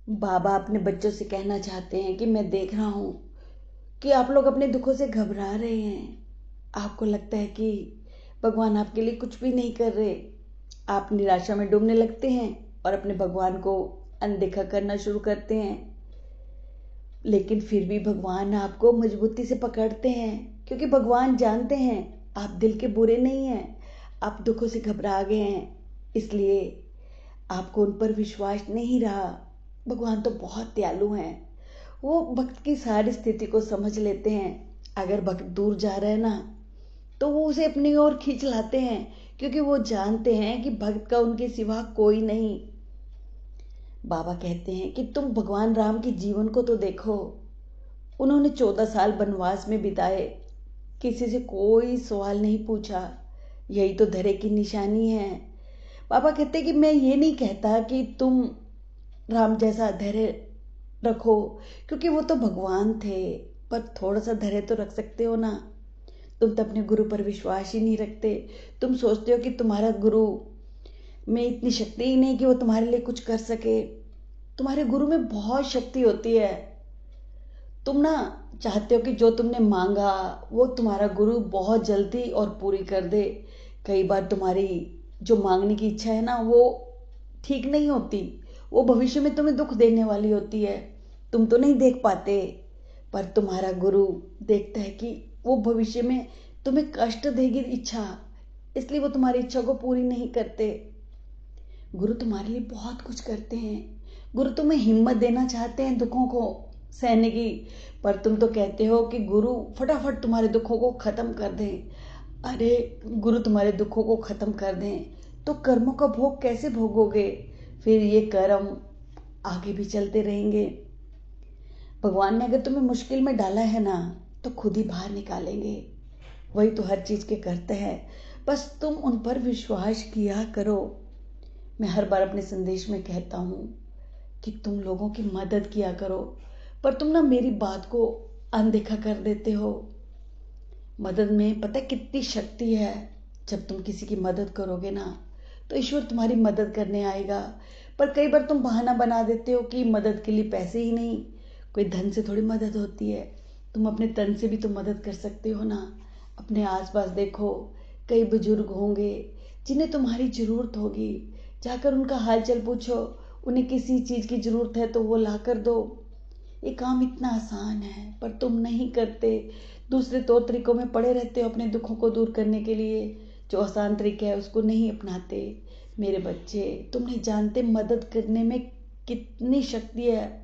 बाबा अपने बच्चों से कहना चाहते हैं कि मैं देख रहा हूँ कि आप लोग अपने दुखों से घबरा रहे हैं। आपको लगता है कि भगवान आपके लिए कुछ भी नहीं कर रहे। आप निराशा में डूबने लगते हैं और अपने भगवान को अनदेखा करना शुरू करते हैं। लेकिन फिर भी भगवान आपको मजबूती से पकड़ते हैं, क्योंकि भगवान जानते हैं आप दिल के बुरे नहीं हैं। आप दुखों से घबरा गए हैं, इसलिए आपको उन पर विश्वास नहीं रहा। भगवान तो बहुत दयालु हैं। वो भक्त की सारी स्थिति को समझ लेते हैं। अगर भक्त दूर जा रहा है ना, तो वो उसे अपनी ओर खींच लाते हैं, क्योंकि वो जानते हैं कि भक्त का उनके सिवा कोई नहीं। बाबा कहते हैं कि तुम भगवान राम के जीवन को तो देखो। उन्होंने 14 साल वनवास में बिताए, किसी से कोई सवाल नहीं पूछा। यही तो धैर्य की निशानी है। बाबा कहते हैं कि मैं ये नहीं कहता कि तुम राम जैसा धैर्य रखो, क्योंकि वो तो भगवान थे, पर थोड़ा सा धैर्य तो रख सकते हो ना। तुम तो अपने गुरु पर विश्वास ही नहीं रखते। तुम सोचते हो कि तुम्हारा गुरु में इतनी शक्ति ही नहीं कि वो तुम्हारे लिए कुछ कर सके। तुम्हारे गुरु में बहुत शक्ति होती है। तुम ना चाहते हो कि जो तुमने मांगा वो तुम्हारा गुरु बहुत जल्दी और पूरी कर दे। कई बार तुम्हारी जो मांगने की इच्छा है ना, वो ठीक नहीं होती। वो भविष्य में तुम्हें दुख देने वाली होती है। तुम तो नहीं देख पाते, पर तुम्हारा गुरु देखता है कि वो भविष्य में तुम्हें कष्ट देगी इच्छा, इसलिए वो तुम्हारी इच्छा को पूरी नहीं करते। गुरु तुम्हारे लिए बहुत कुछ करते हैं। गुरु तुम्हें हिम्मत देना चाहते हैं दुखों को सहने की, पर तुम तो कहते हो कि गुरु फटाफट तुम्हारे दुखों को खत्म कर दें। अरे, गुरु तुम्हारे दुखों को खत्म कर दें तो कर्मों का भोग कैसे भोगोगे? फिर ये कर्म आगे भी चलते रहेंगे। भगवान ने अगर तुम्हें मुश्किल में डाला है ना, तो खुद ही बाहर निकालेंगे। वही तो हर चीज के करते हैं, बस तुम उन पर विश्वास किया करो। मैं हर बार अपने संदेश में कहता हूँ कि तुम लोगों की मदद किया करो, पर तुम ना मेरी बात को अनदेखा कर देते हो। मदद में पता है कितनी शक्ति है। जब तुम किसी की मदद करोगे ना, तो ईश्वर तुम्हारी मदद करने आएगा। पर कई बार तुम बहाना बना देते हो कि मदद के लिए पैसे ही नहीं। कोई धन से थोड़ी मदद होती है। तुम अपने तन से भी तो मदद कर सकते हो ना। अपने आसपास देखो, कई बुजुर्ग होंगे जिन्हें तुम्हारी जरूरत होगी। जाकर उनका हालचाल पूछो। उन्हें किसी चीज की जरूरत है तो वो ला कर दो। ये काम इतना आसान है, पर तुम नहीं करते। दूसरे तौर तरीकों में पड़े रहते हो अपने दुखों को दूर करने के लिए। जो आसान तरीका है उसको नहीं अपनाते। मेरे बच्चे, तुम नहीं जानते मदद करने में कितनी शक्ति है।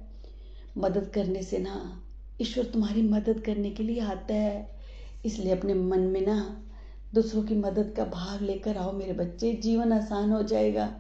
मदद करने से ना ईश्वर तुम्हारी मदद करने के लिए आता है। इसलिए अपने मन में ना दूसरों की मदद का भाव लेकर आओ मेरे बच्चे, जीवन आसान हो जाएगा।